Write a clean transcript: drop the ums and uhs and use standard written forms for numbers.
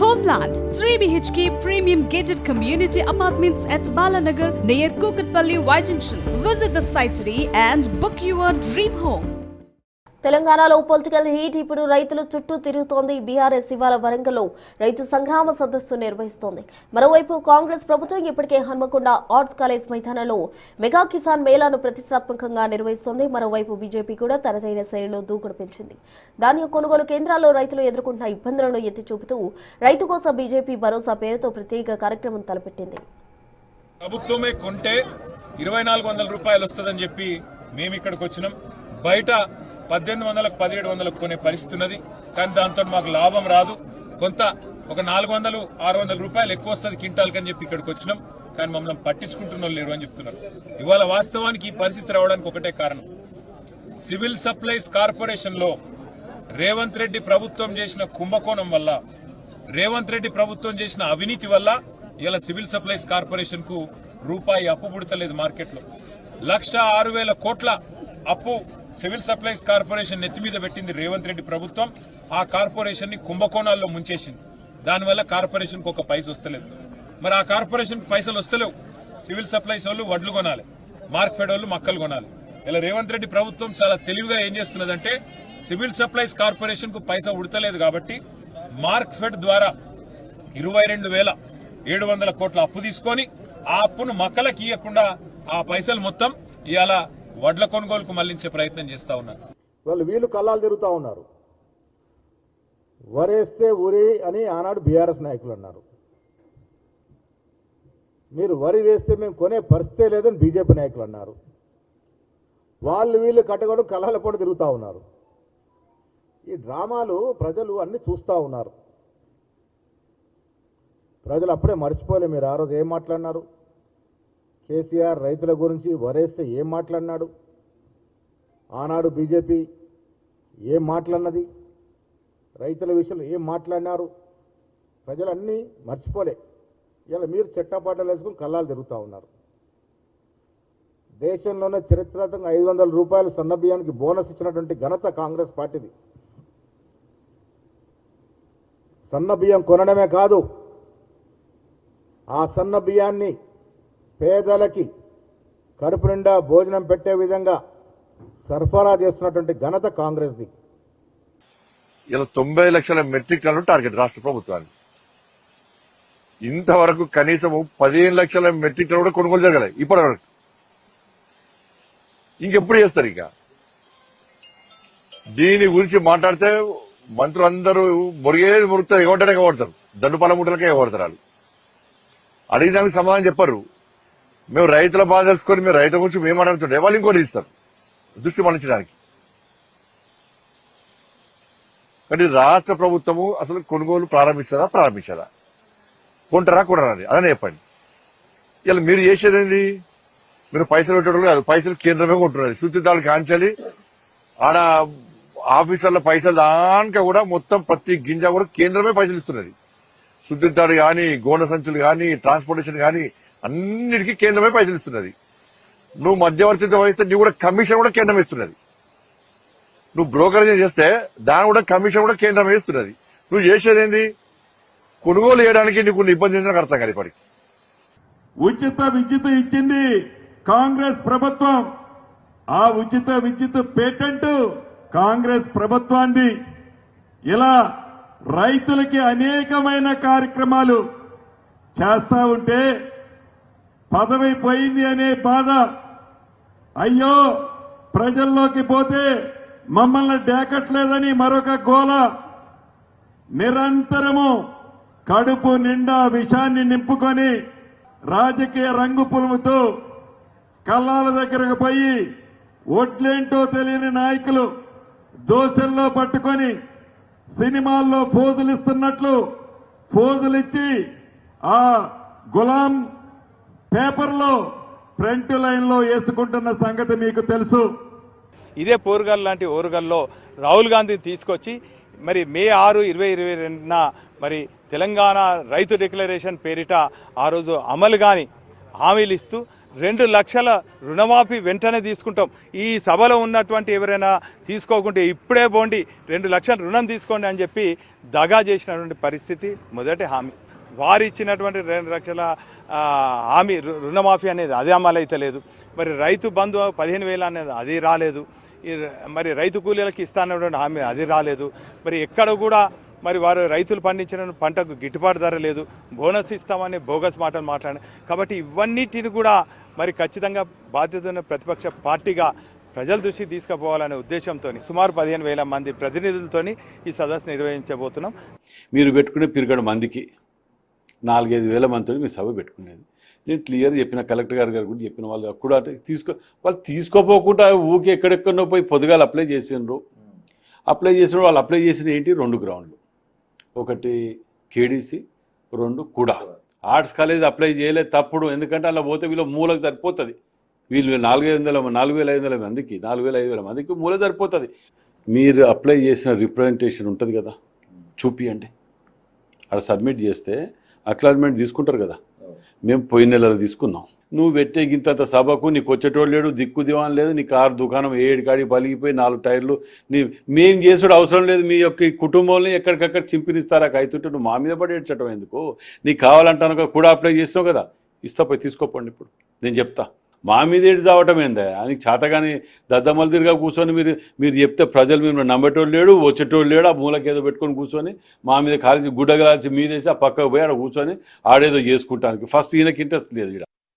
Homeland 3 BHK premium gated community apartments at Balanagar near Kukatpalli Y Junction. Visit the site today and book your dream home. తెలంగాణలో political heat ఇప్పుడు రైతుల చుట్టూ తిరుగుతోంది. BRS ఇవాళ వరంగల్లో రైతు సంగ్రామ సదస్సు నిర్వహిస్తోంది. మరోవైపు కాంగ్రెస్ ప్రభుత్వం ఇప్పటికే హన్మకొండ ఆర్ట్స్ కాలేజ్ మైదానంలో మెగా కిసాన్ మేళాను ప్రతిష్టాత్మకంగా నిర్వహిస్తోంది. మరోవైపు బీజేపీ కూడా తనదైన శైలిలో దూకుడు పెంచింది. ధాన్యం కొనుగోలు కేంద్రాల్లో రైతులు ఎదుర్కొంటున్న ఇబ్బందులను ఎత్తి చూపుతూ రైతు కోసం బీజేపీ భరోసా పేరుతో ప్రత్యేక కార్యక్రమం తలపెట్టింది. ప్రభుత్వమే కొంటే 2400 రూపాయలు వస్తుందని చెప్పి మేము ఇక్కడికి వచ్చినాం. బయట 1800 1700 కొనే పరిస్థితి ఉన్నది. కానీ దాంతో మాకు లాభం రాదు. కొంత ఒక 400-600 రూపాయలు ఎక్కువ వస్తుంది క్వింటాల్ అని చెప్పి ఇక్కడికి వచ్చినాం. కానీ మమ్మల్ని పట్టించుకుంటున్న లేరు అని చెప్తున్నారు. ఇవాళ వాస్తవానికి ఈ పరిస్థితి రావడానికి ఒకటే కారణం, సివిల్ సప్లైస్ కార్పొరేషన్ లో రేవంత్ రెడ్డి ప్రభుత్వం చేసిన కుంభకోణం వల్ల, రేవంత్ రెడ్డి ప్రభుత్వం చేసిన అవినీతి వల్ల ఇలా సివిల్ సప్లైస్ కార్పొరేషన్ కు రూపాయి అప్పు పుడతలేదు. మార్కెట్ లో 1,06,000 కోట్ల అప్పు సివిల్ సప్లైస్ కార్పొరేషన్ నెత్తి మీద పెట్టింది రేవంత్ రెడ్డి ప్రభుత్వం. ఆ కార్పొరేషన్ ని కుంభకోణాల్లో ముంచేసింది. దానివల్ల కార్పొరేషన్ కు ఒక పైస వస్తలేదు. మరి ఆ కార్పొరేషన్ పైసలు వస్తలేవు. సివిల్ సప్లైస్ వాళ్ళు వడ్లు కొనాలి, మార్క్ఫెడ్ వాళ్ళు మక్కలు కొనాలి. ఇలా రేవంత్ రెడ్డి ప్రభుత్వం చాలా తెలివిగా ఏం చేస్తున్నదంటే, సివిల్ సప్లైస్ కార్పొరేషన్ కు పైసా ఉడతలేదు కాబట్టి మార్క్ఫెడ్ ద్వారా 22,700 కోట్ల అప్పు తీసుకొని ఆ అప్పును మక్కలకు ఇవ్వకుండా ఆ పైసలు మొత్తం ఇవాళ వడ్ల కొనుగోలుకు మళ్లించే ప్రయత్నం చేస్తా ఉన్నారు. వీళ్ళు కళ్ళాలు తిరుగుతా ఉన్నారు. వరేస్తే ఊరి అని ఆనాడు బీఆర్ఎస్ నాయకులు అన్నారు. మీరు వరి వేస్తే మేము కొనే పరిస్థితే లేదని బీజేపీ నాయకులు అన్నారు. వీళ్ళు కట్టగొడు కళ్ళాల పొడి తిరుగుతూ ఉన్నారు. ఈ డ్రామాలు ప్రజలు అన్ని చూస్తూ ఉన్నారు. ప్రజలు అప్పుడే మర్చిపోలే. మీరు ఆ రోజు ఏం మాట్లాడినారు? కేసీఆర్ రైతుల గురించి వరేస్తే ఏం మాట్లాడినాడు? ఆనాడు బీజేపీ ఏం మాట్లాడినది? రైతుల విషయంలో ఏం మాట్లాడినారు? ప్రజలు అన్నీ మర్చిపోలే. ఇలా మీరు చెట్టాపాటలు వేసుకుని కళ్ళాలు తిరుగుతూ ఉన్నారు. దేశంలోనే చరిత్రాత్మకంగా 500 రూపాయలు సన్న బియ్యానికి బోనస్ ఇచ్చినటువంటి ఘనత కాంగ్రెస్ పార్టీది. సన్న బియ్యం కొనడమే కాదు, ఆ సన్న బియ్యాన్ని పేదలకి కడుపు నిండా భోజనం పెట్టే విధంగా సరఫరా చేస్తున్నటువంటి ఘనత కాంగ్రెస్ది. ఇలా 90 లక్షల మెట్రిక్ టన్నులు టార్గెట్ రాష్ట్ర ప్రభుత్వానికి. ఇంతవరకు కనీసం 15 లక్షల మెట్రిక్ టన్ను కూడా కొనుగోలు జరగలేదు ఇప్పటి వరకు. ఇంకెప్పుడు చేస్తారు? ఇక దీని గురించి మాట్లాడితే మంత్రులందరూ మురుగుతారు, ఎగబడ్డారు, ఎగబడతారు, దండుపాల మూటలకే ఎగబడతారు. వాళ్ళు అడిగిన దానికి సమాధానం చెప్పరు. మేము రైతుల బాధ తెలుసుకొని మేము రైతుల గురించి మేము మాట్లాడుతుంటే వాళ్ళు ఇంకోటి ఇస్తారు దృష్టి మళ్లించడానికి. కానీ రాష్ట్ర ప్రభుత్వము అసలు కొనుగోలు ప్రారంభించదా? కొంటారా కొనరా అదని చెప్పండి. ఇలా మీరు చేసేది ఏంది? మీరు పైసలు పెట్టడం కాదు, పైసలు కేంద్రమే కొంటున్నది. శుద్ధిదారులు కాంచాలి, ఆడ ఆఫీసర్ల పైసలు దానిక కూడా మొత్తం ప్రతి గింజ కూడా కేంద్రమే పైసలు ఇస్తున్నది. శుద్ధిదారు కానీ, గోన సంచులు కానీ, ట్రాన్స్పోర్టేషన్ కానీ అన్నిటికీ కేంద్రమే పైసలు ఇస్తున్నది. నువ్వు మధ్యవర్తిత్వం వహిస్తే నీ కూడా కమిషన్ కూడా కేంద్రం ఇస్తున్నది. నువ్వు బ్రోకరేజ్ చేస్తే దాని కూడా కమిషన్ కూడా కేంద్రం ఇస్తున్నది. నువ్వు చేసేదేంది? కొనుగోలు చేయడానికి నీకు ఇబ్బంది చేసిన అర్థం కాదు. ఇప్పటికి ఉచిత విద్యుత్ ఇచ్చింది కాంగ్రెస్ ప్రభుత్వం. ఆ ఉచిత విద్యుత్ పేటెంట్ కాంగ్రెస్ ప్రభుత్వాన్ని. ఇలా రైతులకి అనేకమైన కార్యక్రమాలు చేస్తా ఉంటే పదవి పోయింది అనే బాధ, అయ్యో ప్రజల్లోకి పోతే మమ్మల్ని డేకట్లేదని మరొక గోల, నిరంతరము కడుపు నిండా విషాన్ని నింపుకొని రాజకీయ రంగు పులుముతూ కళ్ళాల దగ్గరకు పోయి ఒడ్లేంటో తెలియని నాయకులు దోశల్లో పట్టుకొని సినిమాల్లో ఫోజులు ఇస్తున్నట్లు ఫోజులిచ్చి ఆ గులాం పేపర్లో ఫ్రంట్ లైన్ లో వేసుకుంటున్న సంగతి మీకు తెలుసు. ఇదే పోరుగల్ లాంటి ఓరుగల్లో రాహుల్ గాంధీ తీసుకొచ్చి మరి మే 6, 2022న మరి తెలంగాణ రైతు డిక్లరేషన్ పేరిట ఆ రోజు అమలు కాని హామీలు ఇస్తూ 2 లక్షల రుణమాఫీ వెంటనే తీసుకుంటాం. ఈ సభలో ఉన్నటువంటి ఎవరైనా తీసుకోకుంటే ఇప్పుడే పోండి 2 లక్షల రుణం తీసుకోండి అని చెప్పి దగా చేసినటువంటి పరిస్థితి మొదటి హామీ. వారు ఇచ్చినటువంటి 2 లక్షల హామీ రుణమాఫీ అనేది అది అమలు అయితే లేదు. మరి రైతు బంధు 15,000 అనేది అది రాలేదు. మరి రైతు కూలీలకు ఇస్తానటువంటి హామీ అది రాలేదు. మరి ఎక్కడ కూడా మరి వారు రైతులు పండించిన పంటకు గిట్టుబాటు ధర లేదు. బోనస్ ఇస్తామని బోగస్ మాటలు మాట్లాడారు. కాబట్టి ఇవన్నిటిని కూడా మరి ఖచ్చితంగా బాధ్యత ఉన్న ప్రతిపక్ష పార్టీగా ప్రజల దృష్టికి తీసుకుపోవాలనే ఉద్దేశంతో సుమారు 15,000 మంది ప్రతినిధులతోని ఈ సదస్సు నిర్వహించబోతున్నాం. మీరు పెట్టుకునే పిరిగడ మందికి 4-5 వేల మందితో మీ సభ పెట్టుకునేది. నేను క్లియర్ చెప్పిన కలెక్టర్ గారు కూడా చెప్పిన వాళ్ళు కూడా వాళ్ళు తీసుకోపోకుండా ఊకే ఎక్కడెక్కడో పోయి పొద్దుగాలు అప్లై చేసినారు. వాళ్ళు అప్లై చేసిన ఏంటి 2 గ్రౌండ్లు, ఒకటి కేడీసీ, 2 కూడా. ఆర్ట్స్ కాలేజ్ అప్లై చేయలేదు తప్పుడు, ఎందుకంటే అలా పోతే వీళ్ళు మూలకు సరిపోతుంది. వీళ్ళు 4,500 మందికి 4,500 మందికి మూల సరిపోతుంది. మీరు అప్లై చేసిన రిప్రజెంటేషన్ ఉంటుంది కదా, చూపియండి. అక్కడ సబ్మిట్ చేస్తే అక్నాలెడ్జ్మెంట్ తీసుకుంటారు కదా. మేము పోయిన నెలలో తీసుకున్నాం. నువ్వు పెట్టే గింతంత సభకు నీకు వచ్చేటోళ్ళు లేడు, దిక్కు దివాన్ లేదు, నీ కారు దుకాణం 7 కాడికి పలిగిపోయి 4 టైర్లు మేం చేసుడు అవసరం లేదు. మీ యొక్క కుటుంబంలో ఎక్కడికక్కడ చింపినిస్తారా కైతుంటే నువ్వు మా మీద పడి ఏడ్చటం ఎందుకు? నీకు కావాలంటాను కూడా అప్లై చేసినావు కదా, ఇస్తా పోయి తీసుకోపోండి. ఇప్పుడు నేను చెప్తా, మా మీద ఏడు చావటం ఏందా? ఆయనకి చేతగాని దద్దమలు తిరిగా కూర్చొని మీరు చెప్తే ప్రజలు మీరు నమ్మేటోళ్ళు లేడు, వచ్చేటోళ్ళు లేడు. ఆ మూలకేదో పెట్టుకొని కూర్చొని మా మీద కాల్చి గుడ్డగలాల్చి మీదేసి ఆ పక్కకు పోయి ఆడ కూర్చొని ఆడేదో చేసుకుంటానికి ఫస్ట్ ఈయనకి ఇంట్రెస్ట్ లేదు. ఇక్కడ